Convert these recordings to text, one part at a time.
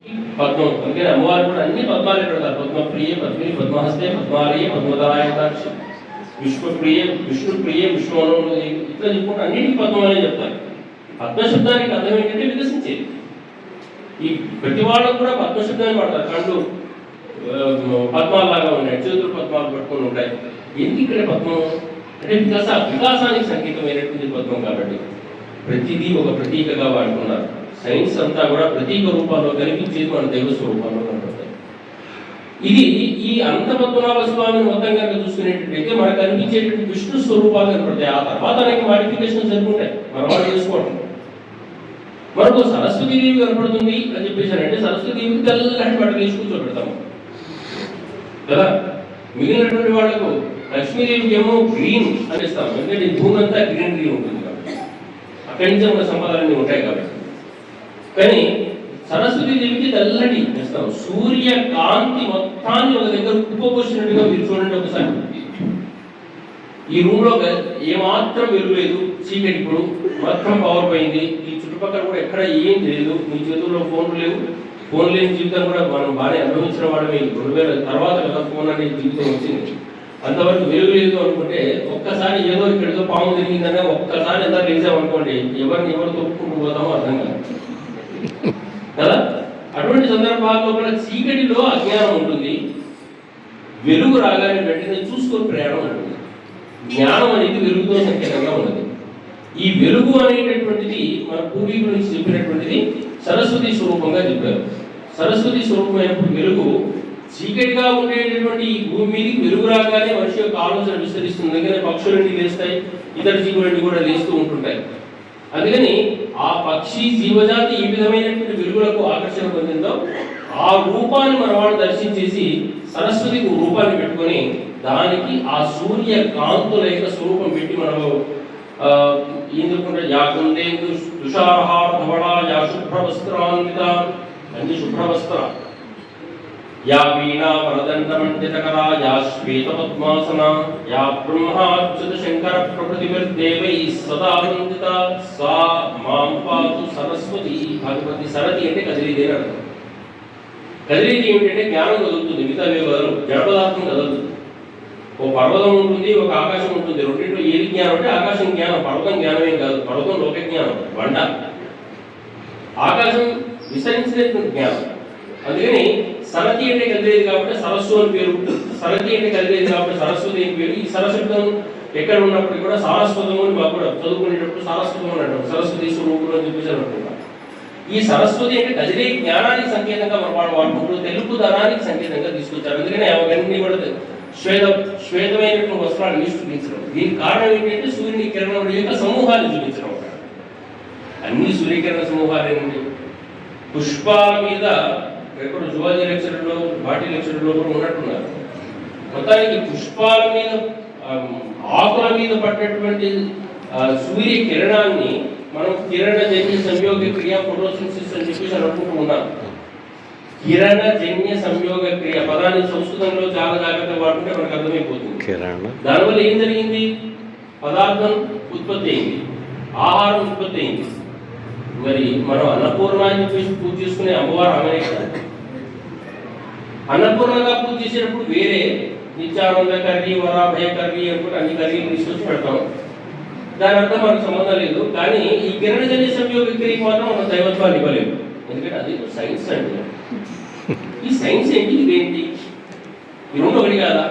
పద్మం అందుకని అమ్మవారు కూడా అన్ని పద్మాలు పెడతారు. పద్మప్రియ, పద్మిని, పద్మహస్తే, పద్మాలయ, పద్మదరాయతాక్షి, విశ్వప్రియ, విష్ణుప్రియ, విష్ణువను ఇట్లా చెప్పుకుంటే అన్నిటికీ పద్మం అనే చెప్తారు. పద్మశబ్దానికి అర్థం ఏంటంటే వికసించేది. ఈ ప్రతి వాళ్ళకు కూడా పద్మశబ్దాన్ని పడతారు. కళ్ళు పద్మాలాగా ఉన్నాయి, చేతులు పద్మాలు పట్టుకొని ఉంటాయి. ఎందుకు ఇక్కడ పద్మం అంటే వికాసానికి సంకేతమైనటువంటి పద్మం కాబట్టి ప్రతిదీ ఒక ప్రతీకగా వాడుకున్నారు. సైన్స్ అంతా కూడా ప్రతీక రూపాల్లో కనిపించేది మన దైవ స్వరూపాల్లో కనపడతాయి. ఇది ఈ అనంత పద్మనాభ స్వామిని మొత్తం కనుక చూసుకునేటట్టయితే మనకు కనిపించేటువంటి విష్ణు స్వరూపాలు కనపడతాయి. ఆ తర్వాత అనేక మాడిఫికేషన్ జరుగుతుంటాయి, మనం వాళ్ళు చేసుకోవడం. మనకు సరస్వతీదేవి కనపడుతుంది అని చెప్పేసానంటే సరస్వతీదేవికి తెల్లటి బట్టలు వేసి కూర్చోబెడతాము కదా. మిగిలినటువంటి వాళ్ళకు లక్ష్మీదేవికి ఏమో గ్రీన్ అని ఇస్తాం, ఎందుకంటే భూమి అంతా గ్రీన్ ఉంటుంది కాబట్టి అక్కడి నుంచి మన సంపదలన్నీ ఉంటాయి కాబట్టి. కానీ సరస్వతీదేవికి తెల్లటి ఇస్తాం. సూర్య కాంతి మొత్తాన్ని ఒక దగ్గర కుప్పపోసినట్టుగా మీరు చూడండి ఒకసారి. ఈ రూమ్ లో ఏమాత్రం వెలుగు లేదు, చీకటి, ఇప్పుడు మొత్తం పవర్ పోయింది. ఈ చుట్టుపక్కల కూడా ఎక్కడ ఏం లేదు, మీ చేతుల్లో ఫోన్లు లేవు. ఫోన్ లేని జీవితం కూడా మనం బాగా అనుభవించిన వాడమే. 2000 తర్వాత కదా ఫోన్ అనే జీవితం వచ్చింది. అంతవరకు వెలుగు లేదు అనుకుంటే ఒక్కసారి ఏదో ఇక్కడితో పాము తిరిగిందనే ఒక్కసారి ఎంత లేచామనుకోండి, ఎవరిని ఎవరు తొక్కుకుంటూ పోతామో అర్థం కాదు కదా. అటువంటి సందర్భాల్లో కూడా చీకటిలో అజ్ఞానం ఉంటుంది, వెలుగు రాగానే వెంటనే చూసుకొని ప్రయాణం ఉంటుంది. జ్ఞానం అనేది వెలుగుతో సంకేతంగా ఉన్నది. ఈ వెలుగు అనేటటువంటిది మన పూర్వీకుల నుంచి చెప్పినటువంటిది సరస్వతి స్వరూపంగా చెప్పారు. సరస్వతి స్వరూపమైనప్పుడు వెలుగు చీకటిగా ఉండేటటువంటి ఈ భూమి మీదకి వెలుగు రాగానే మనిషి యొక్క ఆలోచన విస్తరిస్తుంది. అందుకనే పక్షులన్నీ లేస్తాయి, ఇతర జీవులన్నీ కూడా లేస్తూ ఉంటుంటాయి. అందుకని ఆ పక్షి జీవజాతి ఈ విధమైనటువంటి వెలుగులకు ఆకర్షణ పొందిందో ఆ రూపాన్ని మన వాళ్ళు దర్శించేసి సరస్వతికి రూపాన్ని పెట్టుకొని దానికి ఆ సూర్య కాంతుల యొక్క స్వరూపం పెట్టి మనము ఎందుకుంటే యాకుందేందు తుషారహార యా శుభ్రవస్త్రాన్విత, అన్ని శుభ్రవస్త్ర, యా వీణా వరదండమండితకరా, యా శ్వేత పద్మాసన, యా బ్రహ్మాచ్యుత శంకర ప్రకృతిర్దేవై సదా వందిత, సా మాం పాతు సరస్వతి. భగవతి సరతి అంటే కదిలిదేని అర్థం. కదిలిది ఏమిటంటే జ్ఞానం కదులుతుంది, మిగతావే కదలు, జడ పదార్థం కదలుతుంది. ఓ పర్వతం ఉంటుంది, ఒక ఆకాశం ఉంటుంది. రెండింటిలో ఏది జ్ఞానం అంటే ఆకాశం జ్ఞానం, పర్వతం జ్ఞానమేం కాదు. పర్వతం లోక జ్ఞానం, బండ. ఆకాశం విస్తరించినటువంటి జ్ఞానం. అందుకని సరతి అంటే కదిలేది కాబట్టి సరస్సు అని పేరు. సరతి అంటే కదిలేది కాబట్టి సరస్వతి అని పేరు. ఈ సరస్వతం ఎక్కడ ఉన్నప్పటికీ కూడా సారస్వతము అని మాకు కూడా చదువుకునేటప్పుడు సారస్వతం అని అంటాం, సరస్వతి స్వరూపులు అని చెప్పేసి అనుకుంటాం. ఈ సరస్వతి అంటే కదిలే జ్ఞానానికి సంకేతంగా మన వాళ్ళు వాడుకుంటూ తెలుపు ధనానికి సంకేతంగా తీసుకొచ్చారు. అందుకని అవన్నీ కూడా శ్వేతమైనటువంటి వస్త్రాలు వేసి చూపించడం. దీనికి కారణం ఏంటంటే సూర్యుని కిరణం యొక్క సమూహాన్ని చూపించడం. అన్ని సూర్యకిరణ సమూహాలేనండి. పుష్పాల మీద ఎక్కడ జువాలజీ లెక్చర్లో, బాటీ లెక్చర్లో కూడా ఉన్నట్టున్నారు. మొత్తానికి పుష్పాల మీద, ఆకుల మీద పడ్డటువంటి సూర్య కిరణాన్ని మనం కిరణజన్య సంయోగ క్రియ ఫోటోసింథసిస్ అని చెప్పేసి అనుకుంటూ ఉన్నాం. కిరణజన్య సంయోగ క్రియ పదాన్ని సంస్కృతంలో చాలా జాగ్రత్తగా వాడుకుంటే మనకు అర్థమైపోతుంది. దానివల్ల ఏం జరిగింది? పదార్థం ఉత్పత్తి అయింది, ఆహారం ఉత్పత్తి అయింది. మరి మనం అన్నపూర్ణ అని చెప్పేసి పూజ చేసుకునే అమ్మవారు ఆమెనే కదా. అన్నపూర్ణగా పూజ చేసేటప్పుడు వేరే నిత్యానంద కర్రీ, వరాభయ కర్రీ అనుకుంటే అన్ని కర్రీలు తీసుకొచ్చి పెడతాం. దాని అర్థం మనకు సంబంధం లేదు. కానీ ఈ కిరణజన్య సంయోగ క్రియకి మాత్రం మనం దైవత్వాన్ని ఇవ్వలేము, ఎందుకంటే అది సైన్స్ అండి. ఈ సైన్స్ ఏంటి, ఇదేంటి, ఈ రెండు ఒకటి కాదా?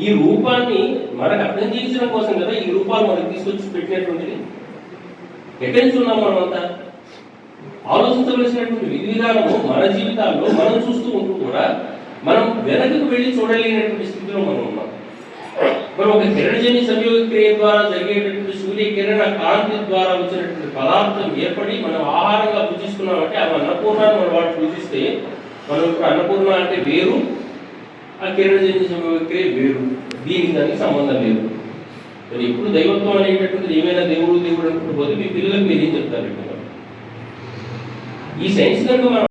ఈ రూపాన్ని మనకు అర్థం చేయించడం కోసం కదా ఈ రూపాలు మనకు తీసుకొచ్చి పెట్టినటువంటిది. ఎక్కడి నుంచి ఉన్నాం మనం అంతా? ఆలోచించవలసినటువంటి విధి విధానము మన జీవితాల్లో మనం చూస్తూ ఉంటూ కూడా మనం వెనకకు వెళ్ళి చూడలేనటువంటి స్థితిలో మనం ఉన్నాం. మనం ఒక కిరణజన్య సంయోగ క్రియ ద్వారా జరిగేటటువంటి సూర్య కిరణ కాంతి ద్వారా వచ్చినటువంటి పదార్థం ఏర్పడి మనం ఆహారంగా పూజిస్తున్నామంటే ఆ అన్నపూర్ణాన్ని మనం వాటి పూజిస్తే మనం ఇప్పుడు అన్నపూర్ణ అంటే వేరు, ఆ కిరణజన్య సంయోగ క్రియ వేరు. దీనికి దానికి సంబంధం లేదు. మరి ఎప్పుడు దైవత్వం అనేటటువంటిది ఏమైనా దేవుడు దేవుడు అనుకుంటూ పోతే మీ పిల్లలకు మీరు ఏం చెప్తారు? ఈ సైన్స్ కనుక మనం